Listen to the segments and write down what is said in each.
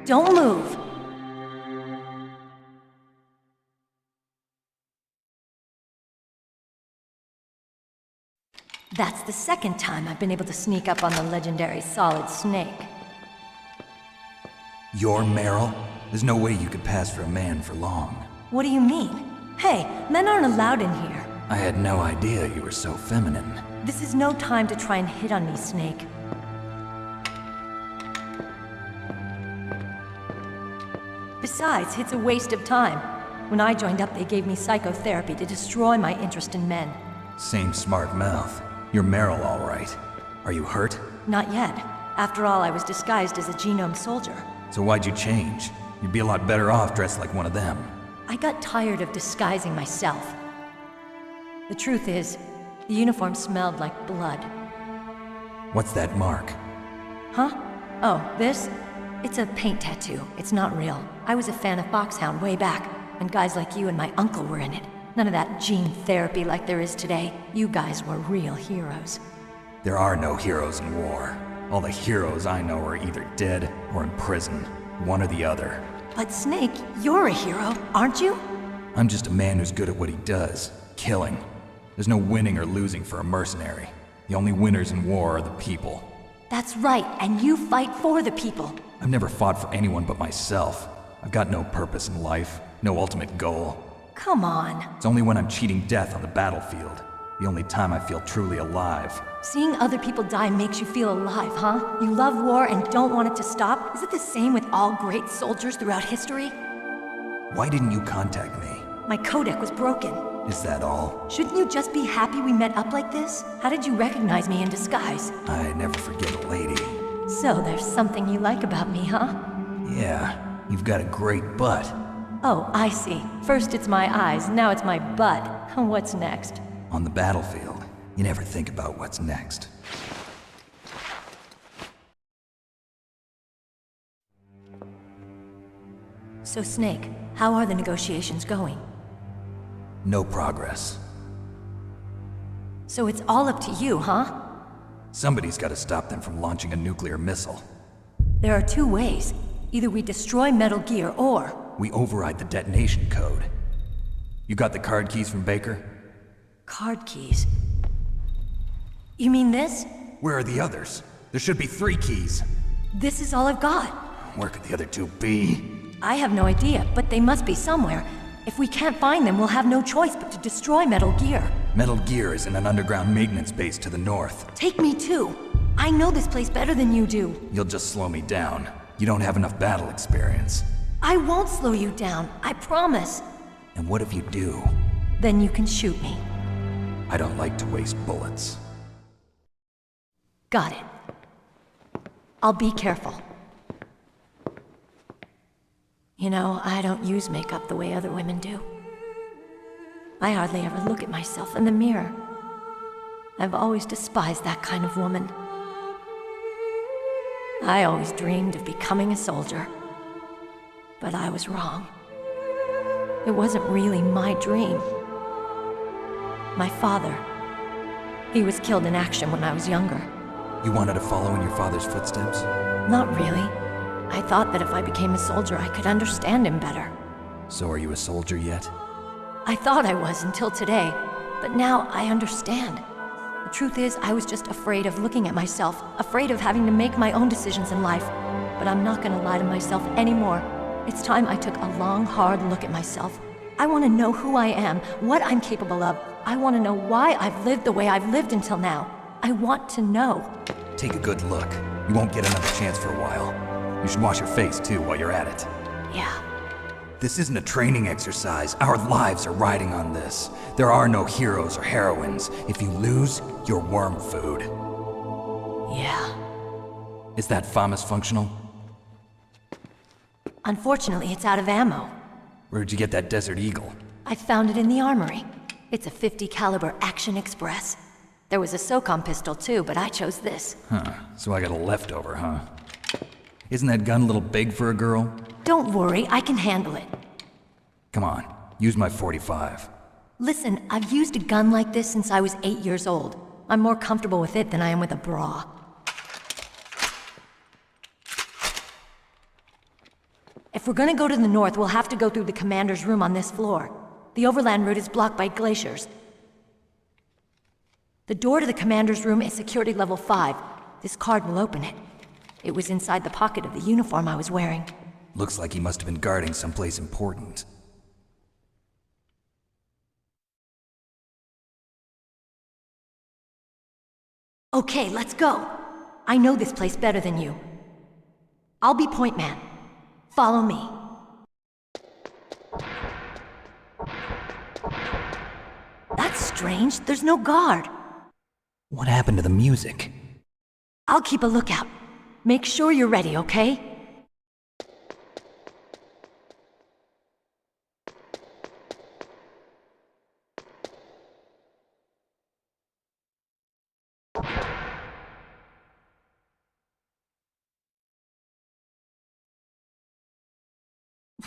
Don't move. That's the second time I've been able to sneak up on the legendary Solid Snake. You're Meryl? There's no way you could pass for a man for long. What do you mean? Hey, men aren't allowed in here. I had no idea you were so feminine. This is no time to try and hit on me, Snake. Besides, it's a waste of time. When I joined up, they gave me psychotherapy to destroy my interest in men. Same smart mouth. You're Meryl, all right. Are you hurt? Not yet. After all, I was disguised as a genome soldier. So why'd you change? You'd be a lot better off dressed like one of them. I got tired of disguising myself. The truth is, the uniform smelled like blood. What's that mark? Huh? Oh, this? It's a paint tattoo. It's not real. I was a fan of Foxhound way back, when guys like you and my uncle were in it. None of that gene therapy like there is today. You guys were real heroes. There are no heroes in war. All the heroes I know are either dead or in prison. One or the other. But Snake, you're a hero, aren't you? I'm just a man who's good at what he does. Killing. There's no winning or losing for a mercenary. The only winners in war are the people. That's right, and you fight for the people. I've never fought for anyone but myself. I've got no purpose in life, no ultimate goal. Come on. It's only when I'm cheating death on the battlefield. The only time I feel truly alive. Seeing other people die makes you feel alive, huh? You love war and don't want it to stop? Is it the same with all great soldiers throughout history? Why didn't you contact me? My codec was broken. Is that all? Shouldn't you just be happy we met up like this? How did you recognize me in disguise? I never forget a lady. So there's something you like about me, huh? Yeah, you've got a great butt. Oh, I see. First it's my eyes, now it's my butt. What's next? On the battlefield, you never think about what's next. So Snake, how are the negotiations going? No progress. So it's all up to you, huh? Somebody's gotta stop them from launching a nuclear missile. There are two ways. Either we destroy Metal Gear, or... We override the detonation code. You got the card keys from Baker? Card keys. You mean this? Where are the others? There should be 3 keys. This is all I've got. Where could the other 2 be? I have no idea, but they must be somewhere. If we can't find them, we'll have no choice but to destroy Metal Gear. Metal Gear is in an underground maintenance base to the north. Take me too. I know this place better than you do. You'll just slow me down. You don't have enough battle experience. I won't slow you down, I promise. And what if you do? Then you can shoot me. I don't like to waste bullets. Got it. I'll be careful. You know, I don't use makeup the way other women do. I hardly ever look at myself in the mirror. I've always despised that kind of woman. I always dreamed of becoming a soldier. But I was wrong. It wasn't really my dream. My father, he was killed in action when I was younger. You wanted to follow in your father's footsteps? Not really. I thought that if I became a soldier, I could understand him better. So are you a soldier yet? I thought I was until today, but now I understand. The truth is, I was just afraid of looking at myself, afraid of having to make my own decisions in life. But I'm not gonna lie to myself anymore. It's time I took a long, hard look at myself. I want to know who I am, what I'm capable of. I want to know why I've lived the way I've lived until now. I want to know. Take a good look. You won't get another chance for a while. You should wash your face, too, while you're at it. Yeah. This isn't a training exercise. Our lives are riding on this. There are no heroes or heroines. If you lose, you're worm food. Yeah. Is that FAMAS functional? Unfortunately, it's out of ammo. Where'd you get that Desert Eagle? I found it in the armory. It's a .50 caliber Action Express. There was a SOCOM pistol too, but I chose this. Huh, so I got a leftover, huh? Isn't that gun a little big for a girl? Don't worry, I can handle it. Come on, use my .45. Listen, I've used a gun like this since I was 8 years old. I'm more comfortable with it than I am with a bra. If we're gonna go to the north, we'll have to go through the commander's room on this floor. The overland route is blocked by glaciers. The door to the commander's room is security level 5. This card will open it. It was inside the pocket of the uniform I was wearing. Looks like he must have been guarding someplace important. Okay, let's go. I know this place better than you. I'll be point man. Follow me. That's strange. There's no guard. What happened to the music? I'll keep a lookout. Make sure you're ready, okay?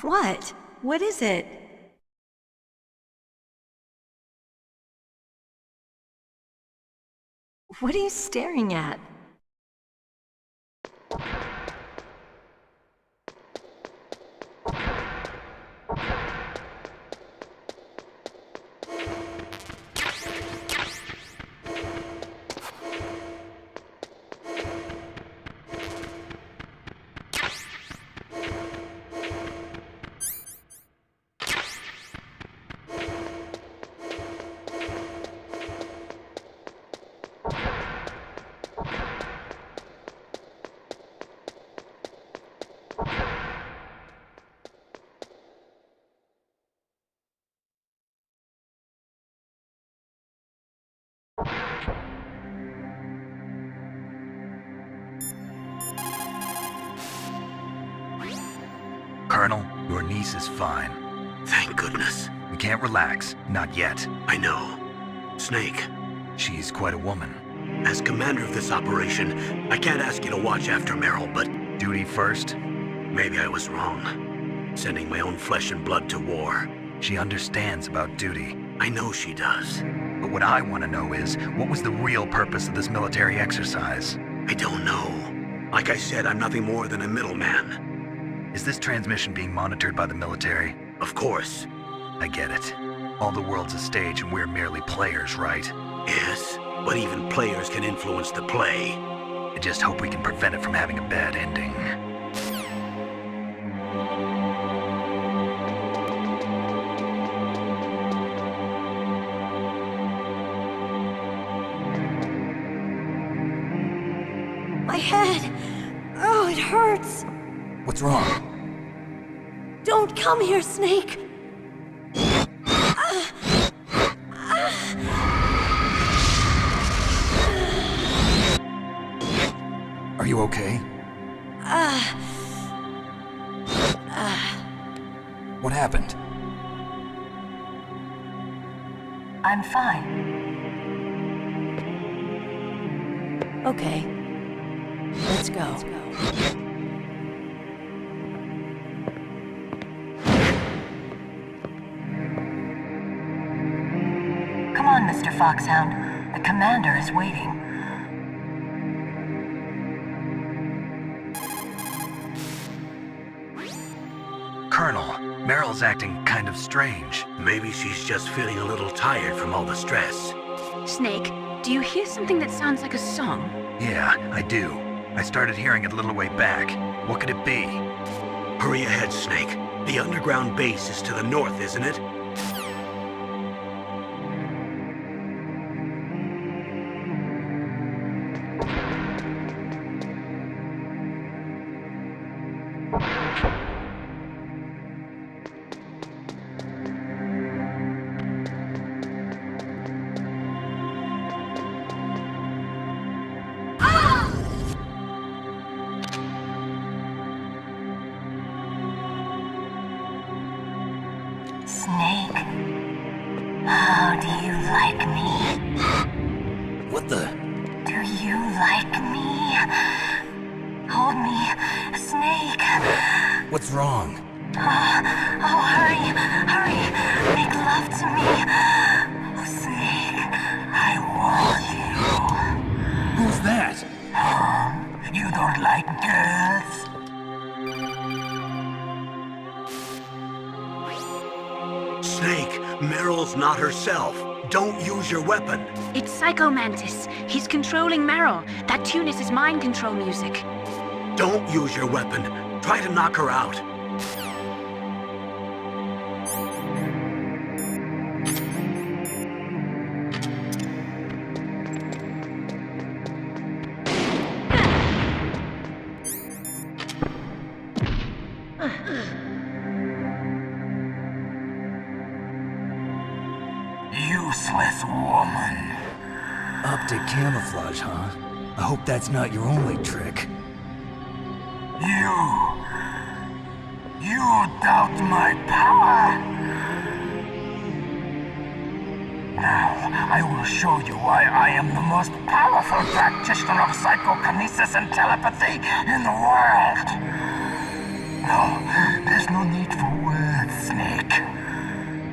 What? What is it? What are you staring at? Colonel, your niece is fine. Thank goodness. We can't relax, not yet. I know. Snake, She's quite a woman. as commander of this operation, I can't ask you to watch after Meryl, but Duty first? maybe I was wrong. Sending my own flesh and blood to war. She understands about duty. I know she does. But what I want to know is, what was the real purpose of this military exercise? I don't know. Like I said, I'm nothing more than a middleman. Is this transmission being monitored by the military? Of course. I get it. All the world's a stage and we're merely players, right? Yes, but even players can influence the play. I just hope we can prevent it from having a bad ending. My head! Oh, it hurts! What's wrong? Don't come here, Snake! Are you okay? What happened? I'm fine. Okay. Let's go. Come on, Mr. Foxhound. The commander is waiting. Colonel, Meryl's acting kind of strange. Maybe she's just feeling a little tired from all the stress. Snake, do you hear something that sounds like a song? Yeah, I do. I started hearing it a little way back. What could it be? Hurry ahead, Snake. The underground base is to the north, isn't it? Snake, how do you like me? What the? Do you like me? Hold me, Snake. What's wrong? Oh, hurry, hurry. Make love to me. Oh, Snake, I want you. Who's that? You don't like girls? Snake, Meryl's not herself. Don't use your weapon. It's Psycho Mantis. He's controlling Meryl. That tune is his mind control music. Don't use your weapon. Try to knock her out. Useless woman. Optic camouflage, huh? I hope that's not your only trick. You doubt my power? Now, I will show you why I am the most powerful practitioner of psychokinesis and telepathy in the world. No, there's no need for words, Snake.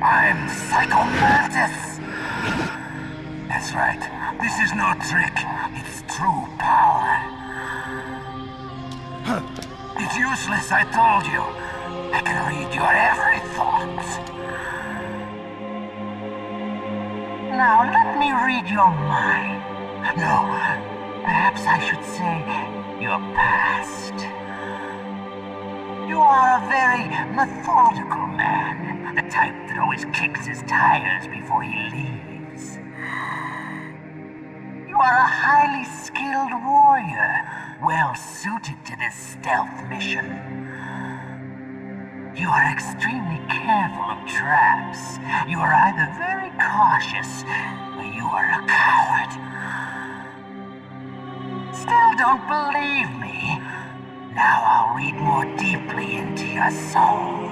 I'm Psycho Mantis. That's right. This is no trick. It's true power. It's useless, I told you. I can read your every thought. Now, let me read your mind. No, perhaps I should say your past. You are a very methodical man. The type that always kicks his tires before he leaves. You are a highly skilled warrior, well suited to this stealth mission. You are extremely careful of traps. You are either very cautious, or you are a coward. Still don't believe me? Now I'll read more deeply into your soul.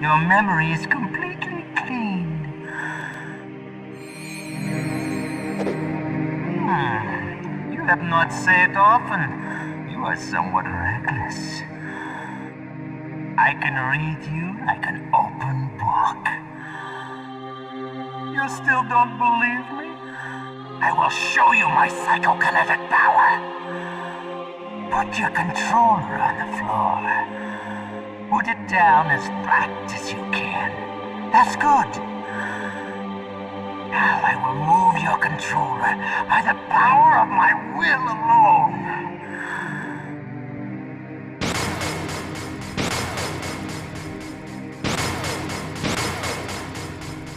Your memory is completely clean. You have not said often. You are somewhat reckless. I can read you like an open book. You still don't believe me? I will show you my psychokinetic power. Put your controller on the floor. Put it down as flat as you can. That's good. Now I will move your controller by the power of my will alone.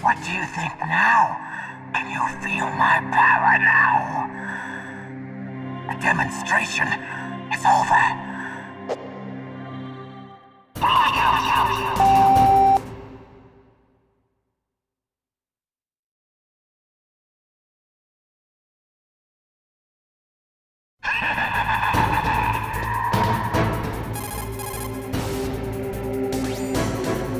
What do you think now? Can you feel my power now? The demonstration is over.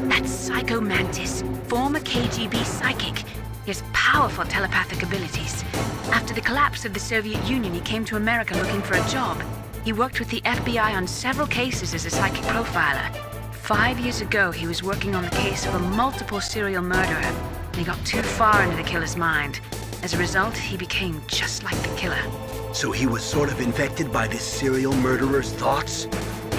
That's Psycho Mantis, former KGB psychic. He has powerful telepathic abilities. After the collapse of the Soviet Union, he came to America looking for a job. He worked with the FBI on several cases as a psychic profiler. 5 years ago, he was working on the case of a multiple serial murderer, and he got too far into the killer's mind. As a result, he became just like the killer. So he was sort of infected by this serial murderer's thoughts?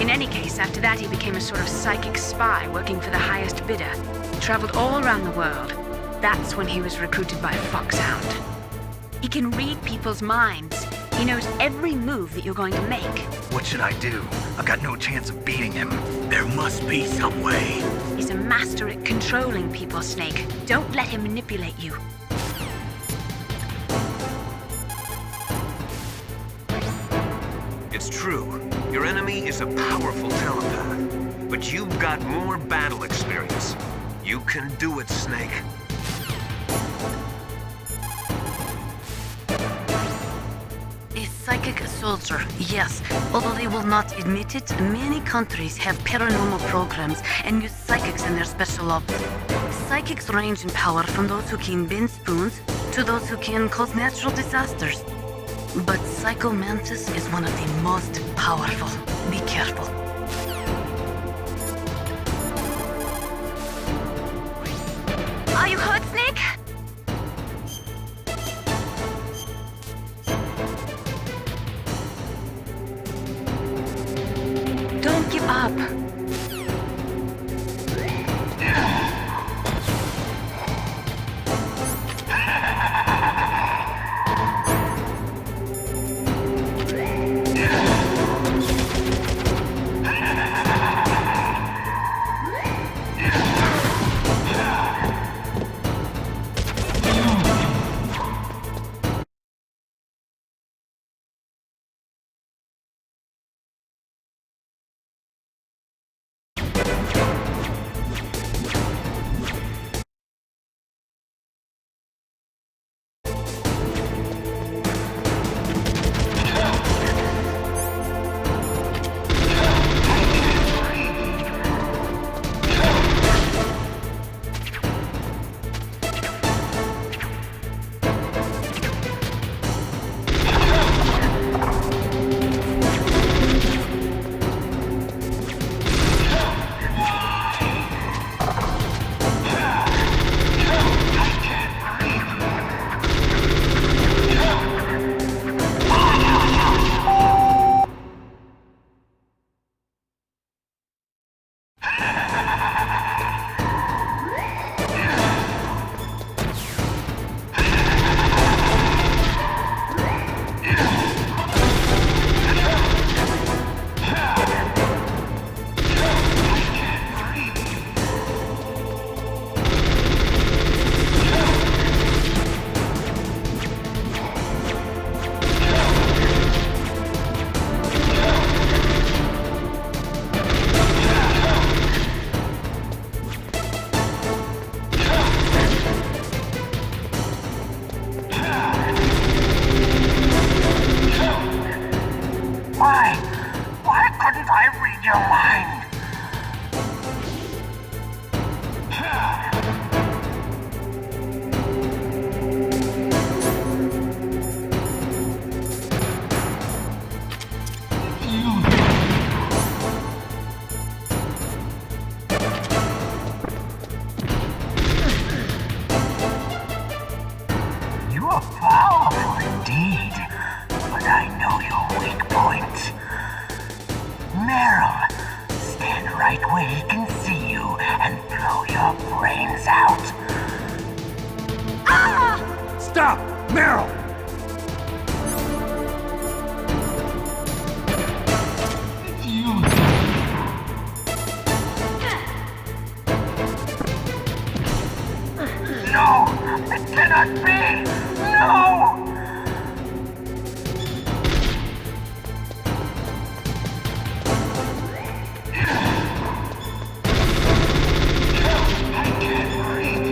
In any case, after that, he became a sort of psychic spy working for the highest bidder. He traveled all around the world. That's when he was recruited by Foxhound. He can read people's minds. He knows every move that you're going to make. What should I do? I've got no chance of beating him. There must be some way. He's a master at controlling people, Snake. Don't let him manipulate you. It's true. Your enemy is a powerful telepath. But you've got more battle experience. You can do it, Snake. A psychic soldier, yes. Although they will not admit it, many countries have paranormal programs and use psychics in their special ops. Psychics range in power from those who can bend spoons to those who can cause natural disasters. But Psycho Mantis is one of the most powerful. Be careful. Are you hurt, Snake? Don't give up. things out. Stop! Meryl! No! It cannot be! No! I can't breathe.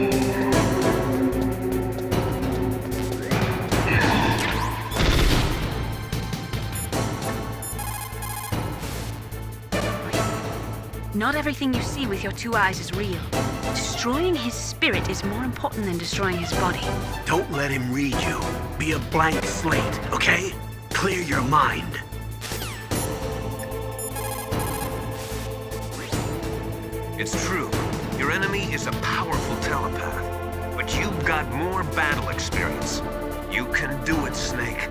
Not everything you see with your two eyes is real. Destroying his spirit is more important than destroying his body. Don't let him read you. Be a blank slate, okay? Clear your mind. It's true. Your enemy is a powerful telepath. But you've got more battle experience. You can do it, Snake.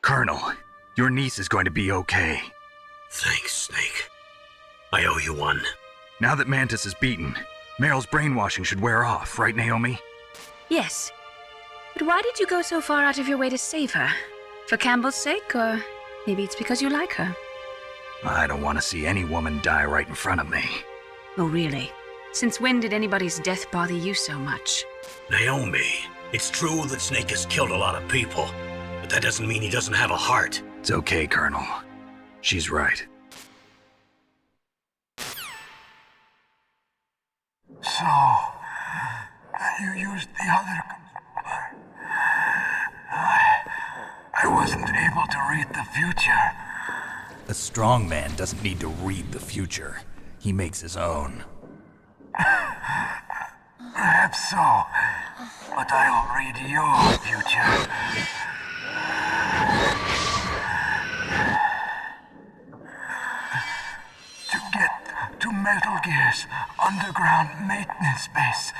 Colonel, your niece is going to be okay. Thanks, Snake. I owe you one. Now that Mantis is beaten, Meryl's brainwashing should wear off, right, Naomi? Yes. But why did you go so far out of your way to save her? For Campbell's sake, or maybe it's because you like her? I don't want to see any woman die right in front of me. Oh, really? Since when did anybody's death bother you so much? Naomi, it's true that Snake has killed a lot of people, but that doesn't mean he doesn't have a heart. It's okay, Colonel. She's right. So, you used the other... I wasn't able to read the future. A strong man doesn't need to read the future. He makes his own. Perhaps so, but I'll read your future. To get to Metal Gear's underground maintenance base,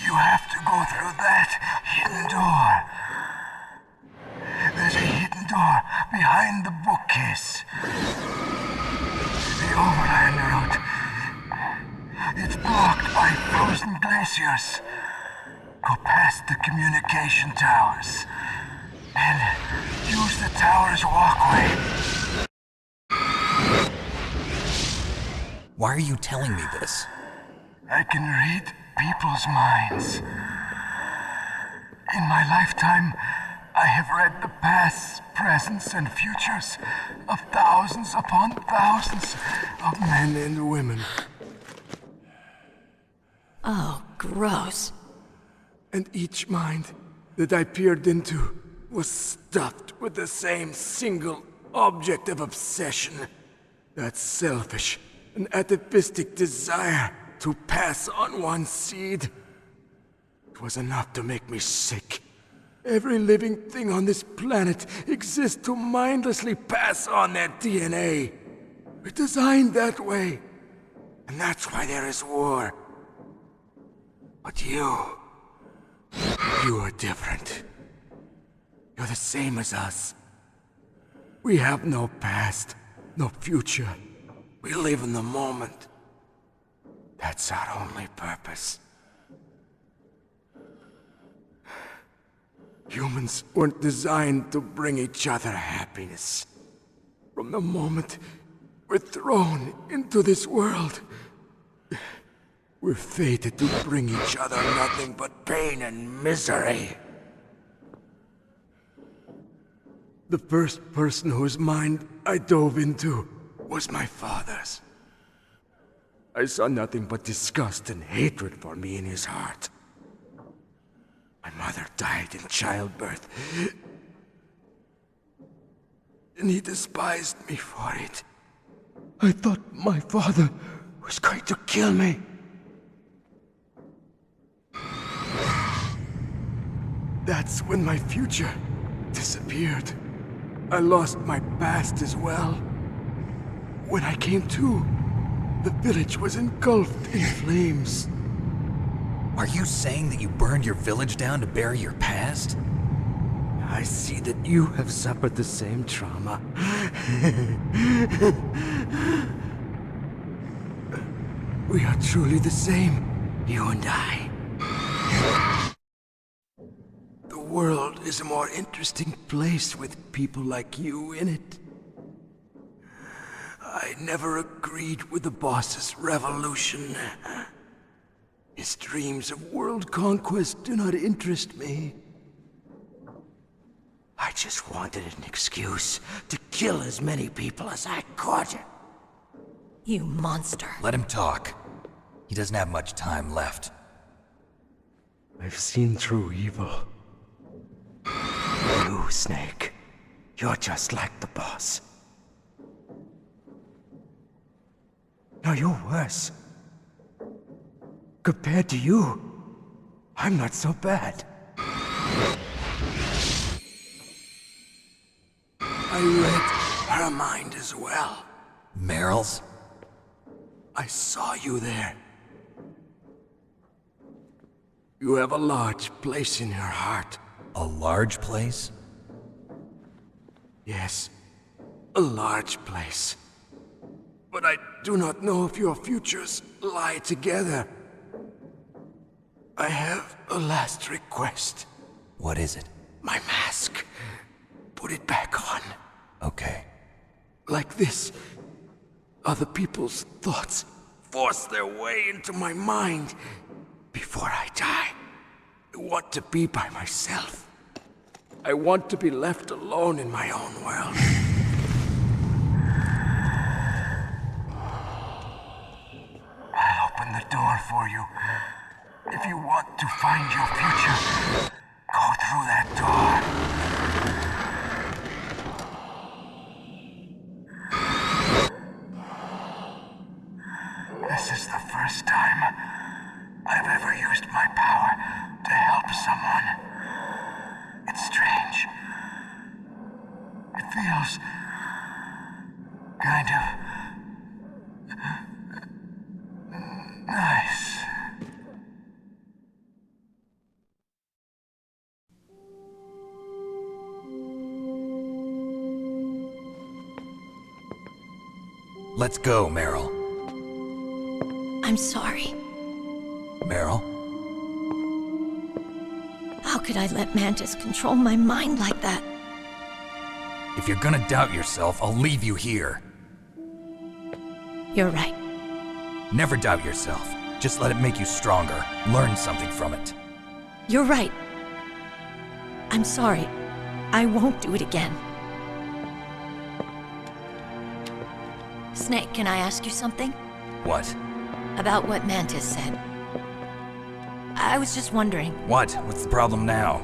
you have to go through that hidden door. There's a hidden door behind the bookcase. The overland route. It's blocked by frozen glaciers. Go past the communication towers and use the tower's walkway. Why are you telling me this? I can read people's minds. In my lifetime, I have read the pasts, presents, and futures of thousands upon thousands of men and women. Oh, gross. And each mind that I peered into was stuffed with the same single object of obsession. That selfish and atavistic desire to pass on one's seed. It was enough to make me sick. Every living thing on this planet exists to mindlessly pass on their DNA. We're designed that way. And that's why there is war. But you You are different. You're the same as us. We have no past, no future. We live in the moment. That's our only purpose. Humans weren't designed to bring each other happiness. From the moment we're thrown into this world, we're fated to bring each other nothing but pain and misery. The first person whose mind I dove into was my father's. I saw nothing but disgust and hatred for me in his heart. My mother died in childbirth, and he despised me for it. I thought my father was going to kill me. That's when my future disappeared. I lost my past as well. When I came to, the village was engulfed in flames. Are you saying that you burned your village down to bury your past? I see that you have suffered the same trauma. We are truly the same, you and I. The world is a more interesting place with people like you in it. I never agreed with the boss's revolution. His dreams of world conquest do not interest me. I just wanted an excuse to kill as many people as I could. You monster. Let him talk. He doesn't have much time left. I've seen through evil. You, Snake. You're just like the boss. No, you're worse. Compared to you, I'm not so bad. I read her mind as well. Meryl's? I saw you there. You have a large place in her heart. A large place? Yes, a large place. But I do not know if your futures lie together. I have a last request. What is it? My mask. Put it back on. Okay. Like this, other people's thoughts force their way into my mind. Before I die, I want to be by myself. I want to be left alone in my own world. I'll open the door for you. If you want to find your future, go through that door. This is the first time I've ever used my power to help someone. It's strange. It feels kind of nice. Let's go, Meryl. I'm sorry. Meryl? How could I let Mantis control my mind like that? If you're gonna doubt yourself, I'll leave you here. You're right. Never doubt yourself. Just let it make you stronger. Learn something from it. You're right. I'm sorry. I won't do it again. Snake, can I ask you something? What? About what Mantis said. I was just wondering. What? What's the problem now?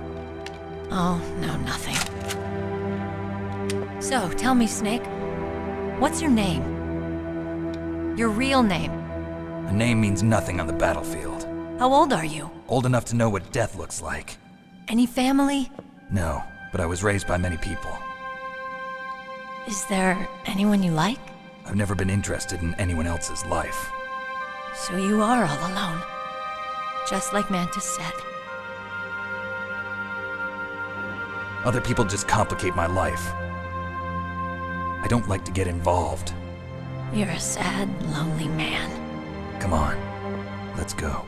Oh, no, nothing. So, tell me, Snake. What's your name? Your real name? A name means nothing on the battlefield. How old are you? Old enough to know what death looks like. Any family? No, but I was raised by many people. Is there anyone you like? I've never been interested in anyone else's life. So you are all alone. Just like Mantis said. Other people just complicate my life. I don't like to get involved. You're a sad, lonely man. Come on, let's go.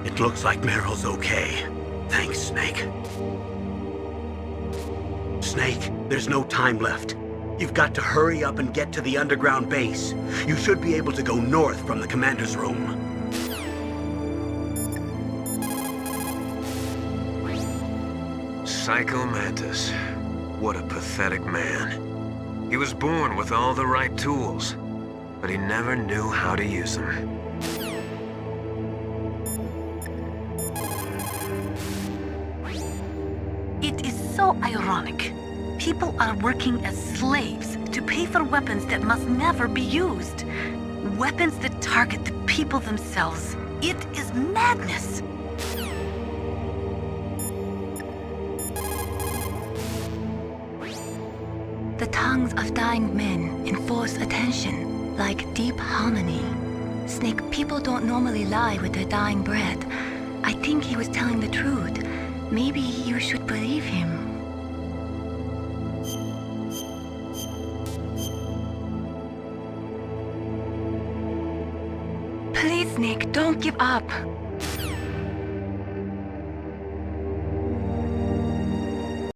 It looks like Meryl's okay. Thanks, Snake. Snake, there's no time left. You've got to hurry up and get to the underground base. You should be able to go north from the commander's room. Psycho Mantis. What a pathetic man. He was born with all the right tools, but he never knew how to use them. It is so ironic. People are working as slaves to pay for weapons that must never be used. Weapons that target the people themselves. It is madness. The tongues of dying men enforce attention, like deep harmony. Snake, people don't normally lie with their dying breath. I think he was telling the truth. Maybe you should believe him. Please, Snake, don't give up.